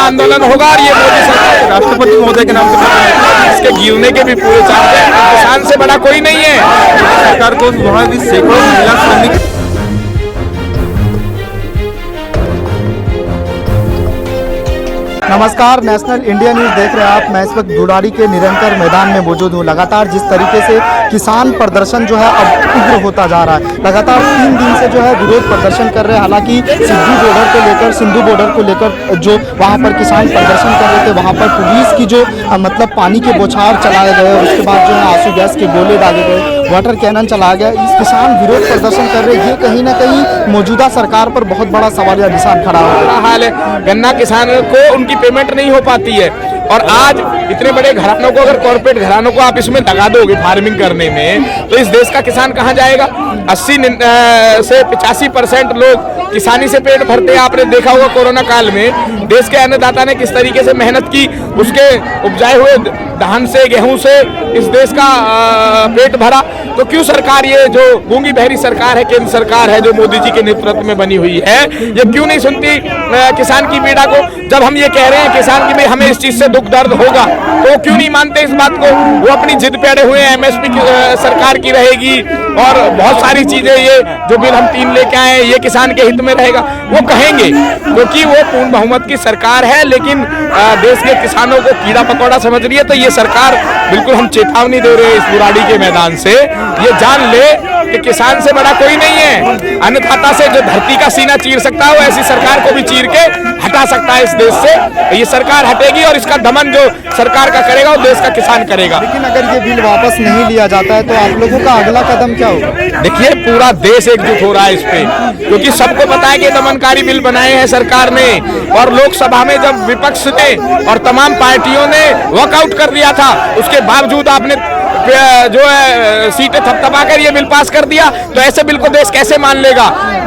आंदोलन होगा और ये मोदी सरकार के राष्ट्रपति महोदय के नाम से इसके गिरने के भी पूरे चांस है। किसान से बड़ा कोई नहीं है। सरकार को वहाँ भी सैकड़ों महिला श्रमिक। नमस्कार, नेशनल इंडिया न्यूज़ देख रहे हैं आप। मैं इस वक्त बुराड़ी के निरंतर मैदान में मौजूद हूँ। लगातार जिस तरीके से किसान प्रदर्शन जो है अब उग्र होता जा रहा है, लगातार 3 दिन से जो है विरोध प्रदर्शन कर रहे हैं। हालांकि सिंधु बॉर्डर को लेकर जो वहाँ पर किसान प्रदर्शन कर रहे थे, वहाँ पर पुलिस की जो मतलब पानी के बौछार चलाए गए, उसके बाद जो है आंसू गैस के गोले दागे गए, वाटर कैनन चलाया गया। इस किसान विरोध प्रदर्शन कर रहे हैं, ये कहीं ना कहीं मौजूदा सरकार पर बहुत बड़ा सवालिया निशान खड़ा हो रहा है। हाल है, गन्ना किसान को उनकी पेमेंट नहीं हो पाती है और आज इतने बड़े घरानों को, अगर कॉर्पोरेट घरानों को आप इसमें लगा दोगे फार्मिंग करने में, तो इस देश का किसान कहाँ जाएगा। 80 से 85% लोग किसानी से पेट भरते हैं। आपने देखा होगा कोरोना काल में देश के अन्नदाता ने किस तरीके से मेहनत की, उसके उपजाए हुए धान से, गेहूं से इस देश का पेट भरा। तो क्यों सरकार, ये जो गूंगी बहरी सरकार है, केंद्र सरकार है जो मोदी जी के नेतृत्व में बनी हुई है, ये क्यों नहीं सुनती किसान की पीड़ा को। जब हम ये कह रहे हैं किसान की भाई हमें इस चीज से दुख दर्द होगा, तो क्यों नहीं मानते इस बात को। वो अपनी जिद पे अड़े हुए हैं, MSP सरकार की रहेगी और बहुत सारी चीजें, ये जो बिल हम 3 लेके आए ये किसान के हित में रहेगा, वो कहेंगे क्योंकि वो पूर्ण बहुमत की सरकार है। लेकिन देश के किसानों को कीड़ा पकौड़ा समझ रही है। तो ये सरकार, बिल्कुल हम चेतावनी दे रहे हैं इस बुराड़ी के मैदान से, ये जान ले कि किसान से बड़ा कोई नहीं है। अन्नदाता से जो धरती का सीना चीर सकता है, वो ऐसी सरकार को भी चीर के हटा सकता है इस देश से। ये सरकार हटेगी और इसका दमन जो सरकार का करेगा वो देश का किसान करेगा। लेकिन अगर ये बिल वापस नहीं लिया जाता है तो आप लोगों का अगला कदम क्या होगा? देखिए, पूरा देश एकजुट हो रहा है इस पे, क्योंकि सबको पता है कि दमनकारी बिल बनाए हैं सरकार ने। और लोकसभा में जब विपक्ष ने और तमाम पार्टियों ने वॉकआउट कर दिया था, उसके बावजूद आपने जो है सीटें थपथपाकर ये बिल पास कर दिया। तो ऐसे बिल को देश कैसे मान लेगा।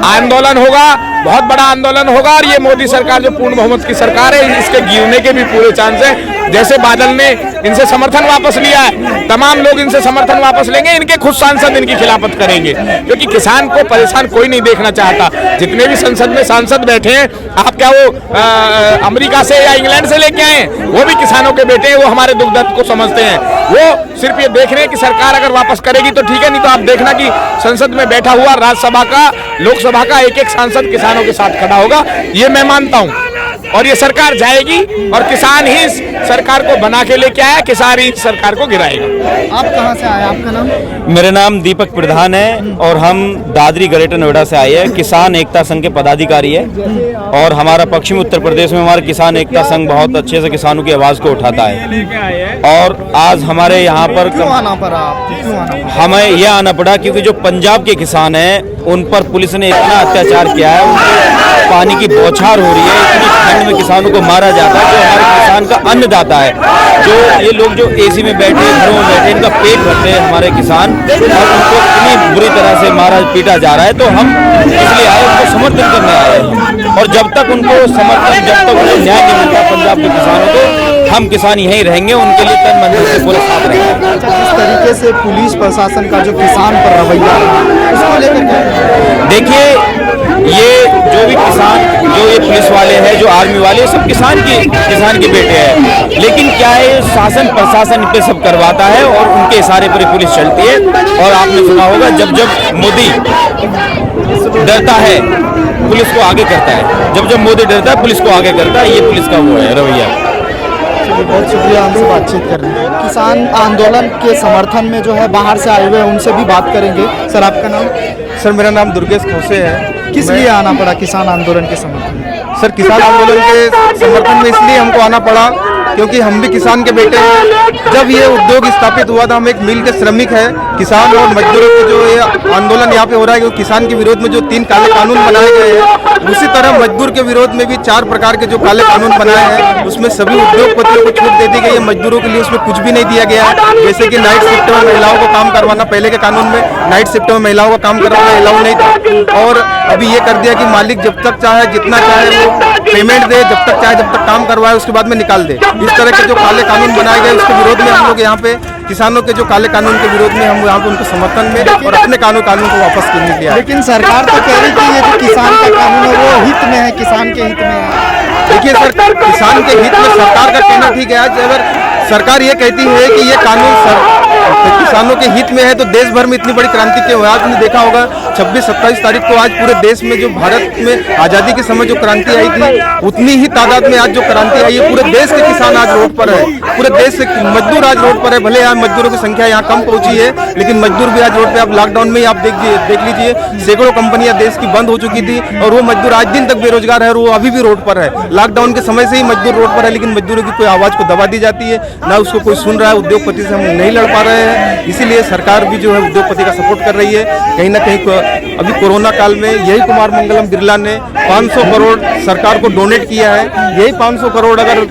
आंदोलन होगा, बहुत बड़ा आंदोलन होगा और ये मोदी सरकार जो पूर्ण बहुमत की सरकार है, इसके गिरने के भी पूरे चांस है। जैसे बादल ने इनसे समर्थन वापस लिया है, तमाम लोग इनसे समर्थन वापस लेंगे। इनके खुद सांसद इनकी खिलाफत करेंगे, क्योंकि किसान को परेशान कोई नहीं देखना चाहता। जितने भी संसद में सांसद बैठे हैं, आप क्या वो अमेरिका से या इंग्लैंड से लेके आए, वो भी किसानों के बेटे हैं, वो हमारे दुख दर्द को समझते हैं। वो सिर्फ ये देख रहे हैं कि सरकार अगर वापस करेगी तो ठीक है, नहीं तो आप देखना कि संसद में बैठा हुआ राज्यसभा का, लोकसभा का एक सांसद किसानों के साथ खड़ा होगा। ये मैं मानता हूँ और ये सरकार जाएगी और किसान ही इस सरकार को बना के लेके आया, किसान ही इस सरकार को गिराएगा। आप कहाँ से आए, आपका नाम? मेरा नाम दीपक प्रधान है और हम दादरी ग्रेटर नोएडा से आए हैं। किसान एकता संघ के पदाधिकारी है और हमारा पश्चिमी उत्तर प्रदेश में हमारा किसान एकता संघ बहुत अच्छे से किसानों की आवाज़ को उठाता है। और आज हमारे यहाँ पर हमें यह आना पड़ा क्योंकि जो पंजाब के किसान हैं उन पर पुलिस ने इतना अत्याचार किया है, उनको पानी की बौछार हो रही है, इतनी ठंड में किसानों को मारा जाता है। जो हमारे किसान का अन्नदाता है, जो ये लोग जो AC में बैठे, घरों में बैठे, इनका पेट भरते हैं हमारे किसान, और उनको इतनी बुरी तरह से मारा पीटा जा रहा है। तो हम इसलिए आए, उनको समर्थन करने आए हैं। और जब तक उनको समर्थन, जब तक उनको न्याय नहीं मिलता पंजाब के किसानों को, हम किसान यहीं रहेंगे, उनके लिए तन मन से पूरे साथ रहेंगे। जिस तरीके से पुलिस प्रशासन का जो किसान पर रवैया उसको लेकर देखिए, ये जो भी किसान, जो ये पुलिस वाले हैं, जो आर्मी वाले, सब किसान के बेटे हैं। लेकिन क्या है, शासन प्रशासन पे सब करवाता है और उनके इशारे पर पुलिस चलती है। और आपने सुना होगा, जब मोदी डरता है पुलिस को आगे करता है, जब मोदी डरता है पुलिस को आगे करता है। ये पुलिस का वो है रवैया। बहुत शुक्रिया हमसे बातचीत करने। किसान आंदोलन के समर्थन में जो है बाहर से आए हुए हैं, उनसे भी बात करेंगे। सर, आपका नाम? सर, मेरा नाम दुर्गेश खोसे है। किस लिए आना पड़ा किसान आंदोलन के समर्थन में? सर, किसान आंदोलन के समर्थन में इसलिए हमको आना पड़ा क्योंकि हम भी किसान के बेटे हैं। जब ये उद्योग स्थापित हुआ था, हम एक मिल के श्रमिक है। किसान और मजदूरों की जो ये आंदोलन यहाँ पे हो रहा है, किसान के विरोध में जो 3 काले कानून बनाए गए हैं, उसी तरह मजदूर के विरोध में भी 4 प्रकार के जो काले कानून बनाए हैं, उसमें सभी उद्योगपतियों को छूट दे दी गई है। मजदूरों के लिए उसमें कुछ भी नहीं दिया गया है। जैसे कि नाइट शिफ्ट में महिलाओं को काम करवाना, पहले के कानून में नाइट शिफ्ट में महिलाओं का काम करवाना अलाउ नहीं था, और अभी ये कर दिया कि मालिक जब तक चाहे, जितना चाहे वो पेमेंट दे, जब तक चाहे, जब तक काम करवाए, उसके बाद में निकाल दे। इस तरह के जो काले कानून बनाए गए, उसके विरोध में हम लोग यहाँ पे, किसानों के जो काले कानून के विरोध में हम यहाँ पे उनको समर्थन में और अपने कानून को वापस करने के लिए। लेकिन सरकार तो कह रही थी ये जो किसान का कानून है वो हित में है, किसान के हित में है। देखिए सर, किसान के हित में सरकार का कहना ठीक है। आज अगर सरकार ये कहती है कि ये कानून किसानों के हित में है तो देश भर में इतनी बड़ी क्रांति क्यों है? आपने देखा होगा 26-27 तारीख को आज पूरे देश में जो भारत में आज़ादी के समय जो क्रांति आई थी, उतनी ही तादाद में आज जो क्रांति आई है, पूरे देश के किसान आज रोड पर है, पूरे देश से मजदूर आज रोड पर है। भले यहाँ मजदूरों की संख्या यहाँ कम पहुंची है, लेकिन मजदूर भी आज रोड पे। आप लॉकडाउन में ही आप देख लीजिए, सैकड़ों कंपनियां देश की बंद हो चुकी थी और वो मजदूर आज दिन तक बेरोजगार है और वो अभी भी रोड पर है। लॉकडाउन के समय से ही मजदूर रोड पर है, लेकिन मजदूरों की कोई आवाज को दबा दी जाती है, ना उसको कोई सुन रहा है। उद्योगपति से हम नहीं लड़ पा रहे हैं, इसीलिए सरकार भी जो है उद्योगपति का सपोर्ट कर रही है। कहीं ना कहीं अभी कोरोना काल में यही कुमार मंगलम बिरला ने 500 करोड़ सरकार को डोनेट किया है। यही 500 करोड़ अगर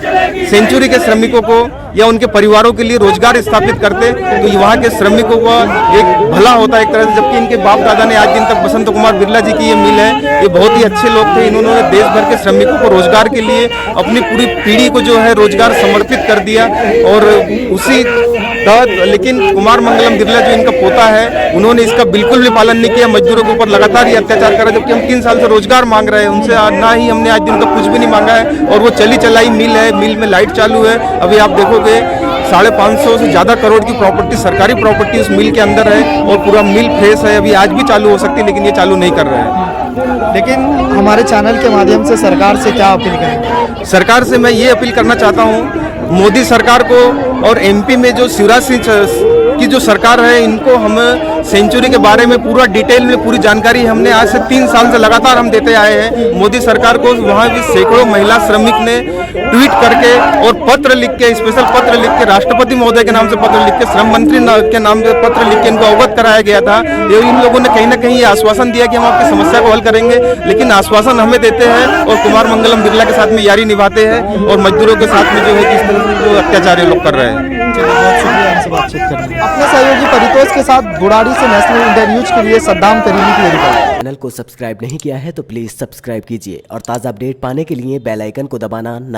सेंचुरी के श्रमिकों को या उनके परिवारों के लिए रोजगार स्थापित करते तो वहाँ के श्रमिकों का एक भला होता है एक तरह से। जबकि इनके बाप दादा ने आज दिन तक बसंत कुमार बिरला जी की ये मिल है, ये बहुत ही अच्छे लोग थे। इन्होंने देश भर के श्रमिकों को रोजगार के लिए अपनी पूरी पीढ़ी को जो है रोजगार समर्पित कर दिया और उसी तहत। लेकिन कुमार मंगलम बिरला जो इनका पोता है, उन्होंने इसका बिल्कुल भी पालन नहीं किया, मजदूरों के ऊपर लगातार ही अत्याचार करा। जबकि हम 3 साल से रोजगार मांग रहे हैं उनसे, ना ही हमने आज दिन तक कुछ भी नहीं मांगा है। और वो चली चलाई मिल है, मिल में लाइट चालू है। अभी आप देखोगे 550 से ज़्यादा करोड़ की प्रॉपर्टी, सरकारी प्रॉपर्टी उस मिल के अंदर है और पूरा मिल फ्रेश है। अभी आज भी चालू हो सकती है, लेकिन ये चालू नहीं कर रहे हैं। लेकिन हमारे चैनल के माध्यम से सरकार से क्या अपील करें? सरकार से मैं ये अपील करना चाहता हूँ, मोदी सरकार को और एमपी में जो शिवराज सिंह की जो सरकार है, इनको हम सेंचुरी के बारे में पूरा डिटेल में पूरी जानकारी हमने आज से 3 साल से लगातार हम देते आए हैं। मोदी सरकार को वहाँ भी सैकड़ों महिला श्रमिक ने ट्वीट करके और पत्र लिख के, स्पेशल पत्र लिख के, राष्ट्रपति महोदय के नाम से पत्र लिख के, श्रम मंत्री के नाम से पत्र लिख के इनको अवगत कराया गया था। ये इन लोगों ने कहीं ना कहीं ये आश्वासन दिया कि हम आपकी समस्या को हल करेंगे, लेकिन आश्वासन हमें देते हैं और कुमार मंगलम बिरला के साथ में यारी निभाते हैं और मजदूरों के साथ में जो है किस तरह से जो अत्याचार ये लोग कर रहे हैं। बहुत शुक्रिया हमसे बातचीत करने के लिए। अपने सहयोगी परितोष के साथ बुराड़ी से नेशनल इंडिया न्यूज के लिए सद्दाम करीमी की रिपोर्ट। चैनल को सब्सक्राइब नहीं किया है तो प्लीज सब्सक्राइब कीजिए और ताज़ा अपडेट पाने के लिए बेल आइकन को दबाना